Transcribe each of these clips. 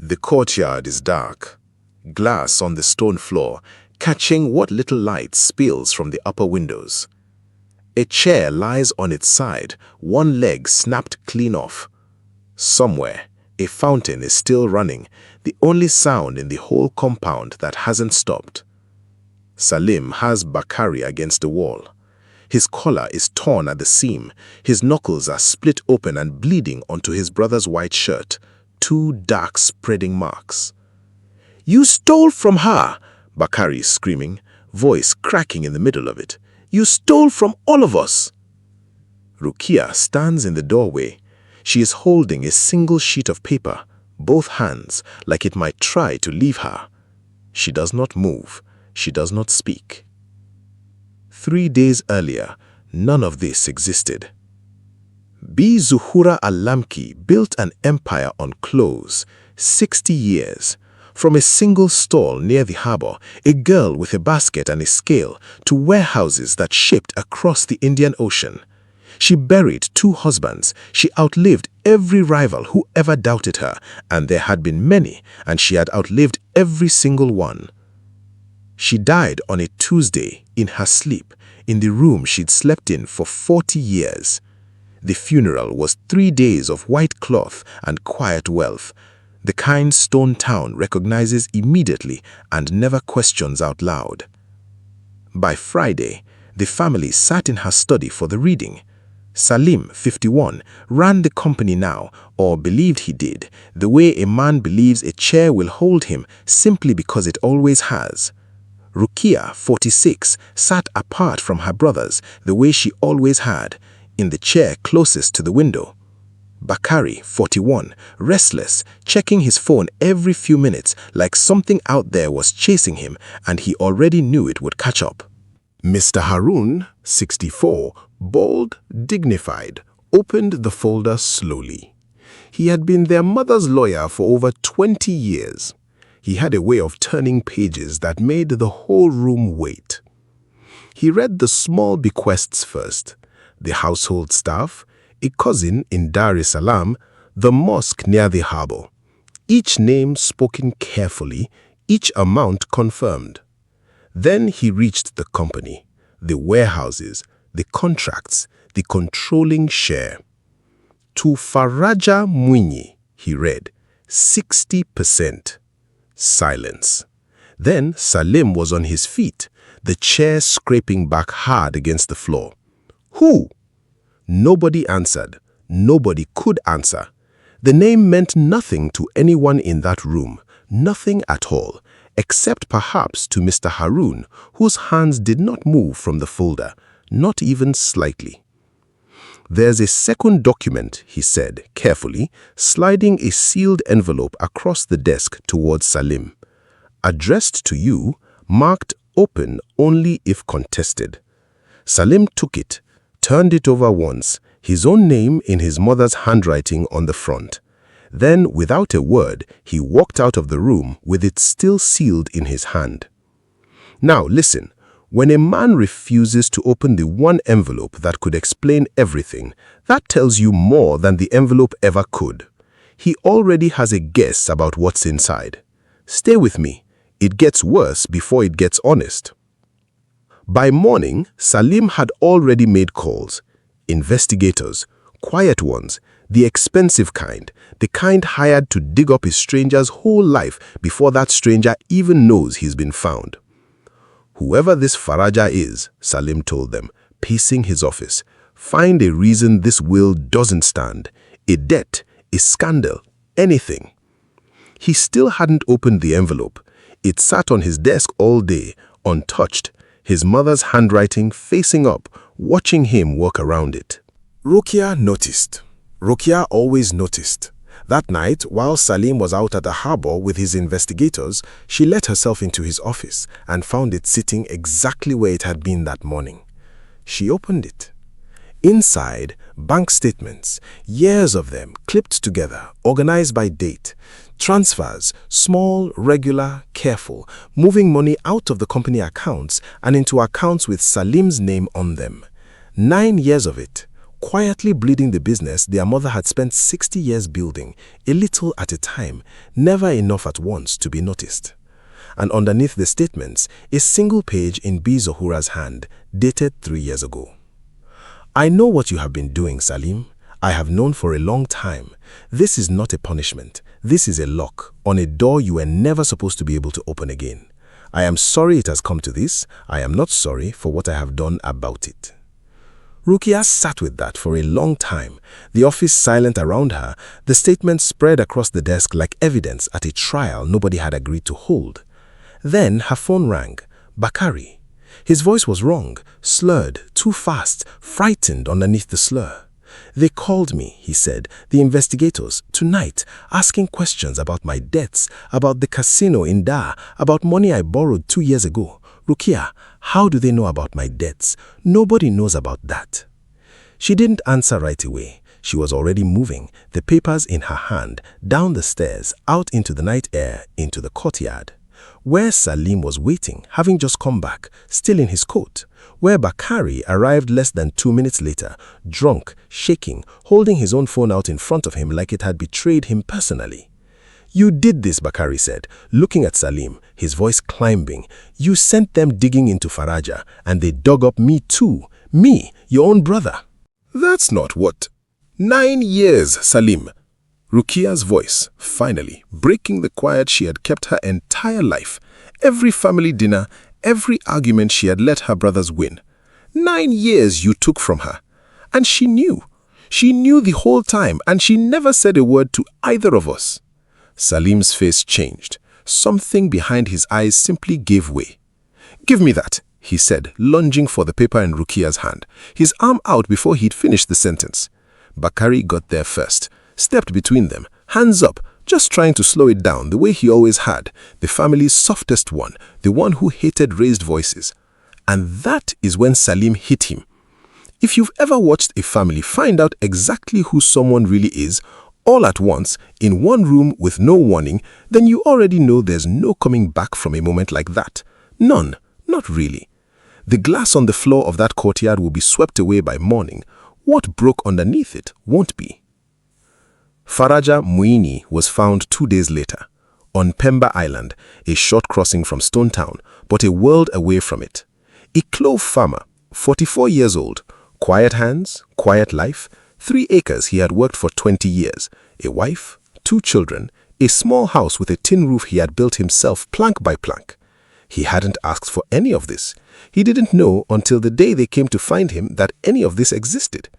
The courtyard is dark. Glass on the stone floor, catching what little light spills from the upper windows. A chair lies on its side, one leg snapped clean off. Somewhere, a fountain is still running, the only sound in the whole compound that hasn't stopped. Salim has Bakari against the wall. His collar is torn at the seam, his knuckles are split open and bleeding onto his brother's white shirt, two dark spreading marks. "You stole from her!" Bakari is screaming, voice cracking in the middle of it. "You stole from all of us!" Rukia stands in the doorway. She is holding a single sheet of paper, both hands, like it might try to leave her. She does not move. She does not speak. 3 days earlier, none of this existed. Bi Zuhura Al-Lamki built an empire on clothes, 60 years. From a single stall near the harbor, a girl with a basket and a scale, to warehouses that shipped across the Indian Ocean. She buried 2 husbands. She outlived every rival who ever doubted her, and there had been many, and she had outlived every single one. She died on a Tuesday in her sleep, in the room she'd slept in for 40 years. The funeral was 3 days of white cloth and quiet wealth, the kind stone town recognizes immediately and never questions out loud. By Friday, the family sat in her study for the reading. Salim, 51, ran the company now, or believed he did, the way a man believes a chair will hold him simply because it always has. Rukia, 46, sat apart from her brothers the way she always had, in the chair closest to the window. Bakari, 41, restless, checking his phone every few minutes like something out there was chasing him and he already knew it would catch up. Mr. Harun, 64, bold, dignified, opened the folder slowly. He had been their mother's lawyer for over 20 years. He had a way of turning pages that made the whole room wait. He read the small bequests first, the household staff, a cousin in Dar es Salaam, the mosque near the harbor. Each name spoken carefully, each amount confirmed. Then he reached the company, the warehouses, the contracts, the controlling share. To Faraja Mwinyi, he read, 60%. Silence. Then Salim was on his feet, the chair scraping back hard against the floor. Who? Nobody answered. Nobody could answer. The name meant nothing to anyone in that room, nothing at all, except perhaps to Mr. Harun, whose hands did not move from the folder, not even slightly. "There's a second document," he said, carefully, sliding a sealed envelope across the desk towards Salim. "Addressed to you, marked open only if contested." Salim took it, turned it over once, his own name in his mother's handwriting on the front. Then, without a word, he walked out of the room with it still sealed in his hand. Now listen, when a man refuses to open the one envelope that could explain everything, that tells you more than the envelope ever could. He already has a guess about what's inside. Stay with me. It gets worse before it gets honest. By morning, Salim had already made calls. Investigators, quiet ones, the expensive kind, the kind hired to dig up a stranger's whole life before that stranger even knows he's been found. "Whoever this Faraja is," Salim told them, pacing his office, "find a reason this will doesn't stand, a debt, a scandal, anything." He still hadn't opened the envelope. It sat on his desk all day, untouched, his mother's handwriting facing up, watching him work around it. Rukia noticed. Rukia always noticed. That night, while Salim was out at the harbor with his investigators, she let herself into his office and found it sitting exactly where it had been that morning. She opened it. Inside, bank statements, years of them, clipped together, organized by date. Transfers, small, regular, careful, moving money out of the company accounts and into accounts with Salim's name on them. 9 years of it, quietly bleeding the business their mother had spent 60 years building, a little at a time, never enough at once to be noticed. And underneath the statements, a single page in Bi Zuhura's hand, dated 3 years ago. I know what you have been doing, Salim. I have known for a long time. This is not a punishment. This is a lock on a door you were never supposed to be able to open again. I am sorry it has come to this. I am not sorry for what I have done about it. Rukia sat with that for a long time, the office silent around her, the statement spread across the desk like evidence at a trial nobody had agreed to hold. Then her phone rang. Bakari. His voice was wrong, slurred, too fast, frightened underneath the slur. They called me, he said, the investigators, tonight, asking questions about my debts, about the casino in Dar, about money I borrowed 2 years ago. Rukia, how do they know about my debts? Nobody knows about that. She didn't answer right away. She was already moving, the papers in her hand, down the stairs, out into the night air, into the courtyard. Where Salim was waiting, having just come back, still in his coat. Where Bakari arrived less than 2 minutes later, drunk, shaking, holding his own phone out in front of him like it had betrayed him personally. You did this, Bakari said, looking at Salim, his voice climbing. You sent them digging into Faraja, and they dug up me too. Me, your own brother. That's not what. 9 years, Salim. Rukia's voice, finally, breaking the quiet she had kept her entire life. Every family dinner, every argument she had let her brothers win. 9 years you took from her. And she knew. She knew the whole time, and she never said a word to either of us. Salim's face changed. Something behind his eyes simply gave way. Give me that, he said, lunging for the paper in Rukia's hand, his arm out before he'd finished the sentence. Bakari got there first, stepped between them, hands up, just trying to slow it down the way he always had, the family's softest one, the one who hated raised voices. And that is when Salim hit him. If you've ever watched a family find out exactly who someone really is, all at once, in one room with no warning, then you already know there's no coming back from a moment like that. None, not really. The glass on the floor of that courtyard will be swept away by morning. What broke underneath it won't be. Faraja Muini was found 2 days later, on Pemba Island, a short crossing from Stone Town, but a world away from it. A Clove farmer, 44 years old, quiet hands, quiet life, 3 acres he had worked for 20 years, a wife, 2 children, a small house with a tin roof he had built himself plank by plank. He hadn't asked for any of this. He didn't know until the day they came to find him that any of this existed.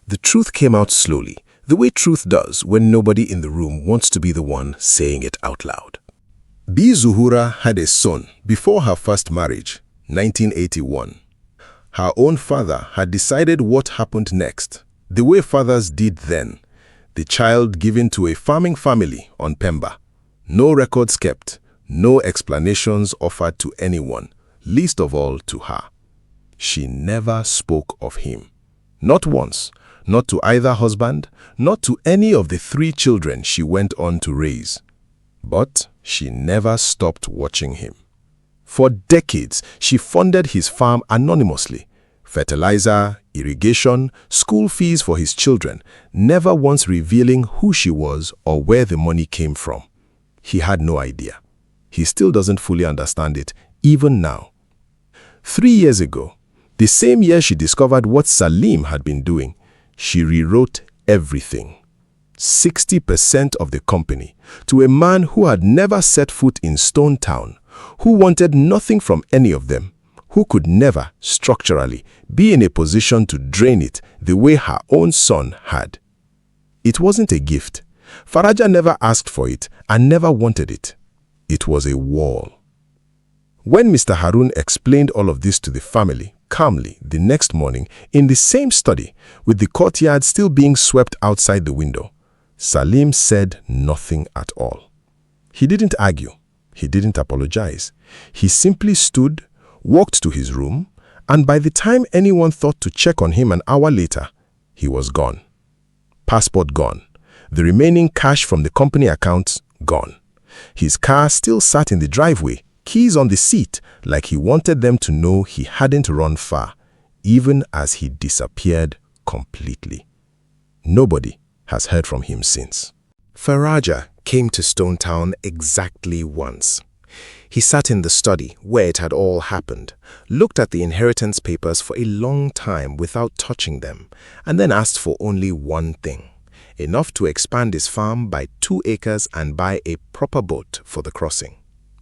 The truth came out slowly, the way truth does when nobody in the room wants to be the one saying it out loud. Bi Zuhura had a son before her first marriage, 1981. Her own father had decided what happened next, the way fathers did then. The child given to a farming family on Pemba. No records kept, no explanations offered to anyone, least of all to her. She never spoke of him. Not once, not to either husband, not to any of the 3 children she went on to raise. But she never stopped watching him. For decades, she funded his farm anonymously. Fertilizer, irrigation, school fees for his children, never once revealing who she was or where the money came from. He had no idea. He still doesn't fully understand it, even now. 3 years ago, the same year she discovered what Salim had been doing, she rewrote everything. 60% of the company to a man who had never set foot in Stone Town, who wanted nothing from any of them, who could never, structurally, be in a position to drain it the way her own son had. It wasn't a gift. Faraja never asked for it and never wanted it. It was a wall. When Mr. Harun explained all of this to the family, calmly, the next morning, in the same study, with the courtyard still being swept outside the window, Salim said nothing at all. He didn't argue. He didn't apologize. He simply stood, walked to his room, and by the time anyone thought to check on him an hour later, he was gone. Passport gone. The remaining cash from the company accounts gone. His car still sat in the driveway, keys on the seat, like he wanted them to know he hadn't run far, even as he disappeared completely. Nobody has heard from him since. Faraja came to Stone Town exactly once. He sat in the study where it had all happened, looked at the inheritance papers for a long time without touching them, and then asked for only one thing: enough to expand his farm by 2 acres and buy a proper boat for the crossing.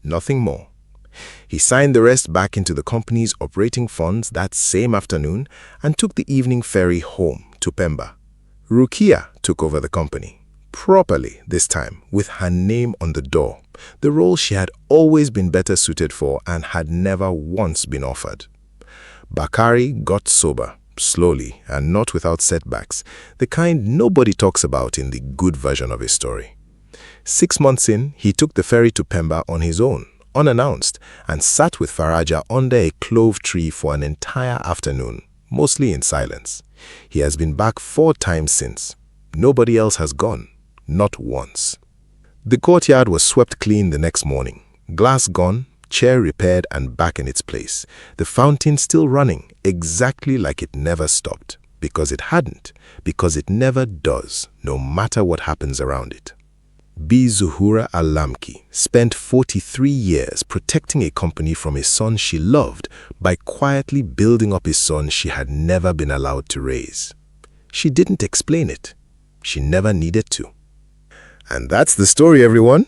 Nothing more. He signed the rest back into the company's operating funds that same afternoon and took the evening ferry home to Pemba. Rukia took over the company, properly this time, with her name on the door, the role she had always been better suited for and had never once been offered. Bakari got sober, slowly and not without setbacks, the kind nobody talks about in the good version of his story. 6 months in, he took the ferry to Pemba on his own, unannounced, and sat with Faraja under a clove tree for an entire afternoon, mostly in silence. He has been back 4 times since. Nobody else has gone, not once. The courtyard was swept clean the next morning, glass gone, chair repaired and back in its place, the fountain still running exactly like it never stopped, because it hadn't, because it never does, no matter what happens around it. Bi Zuhura Al-Lamki spent 43 years protecting a company from a son she loved by quietly building up a son she had never been allowed to raise. She didn't explain it. She never needed to. And that's the story, everyone.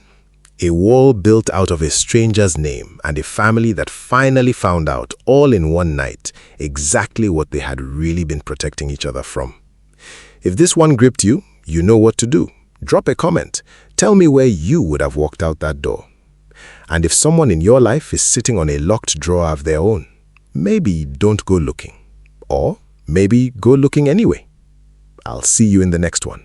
A wall built out of a stranger's name and a family that finally found out all in one night exactly what they had really been protecting each other from. If this one gripped you, you know what to do. Drop a comment. Tell me where you would have walked out that door. And if someone in your life is sitting on a locked drawer of their own, maybe don't go looking. Or maybe go looking anyway. I'll see you in the next one.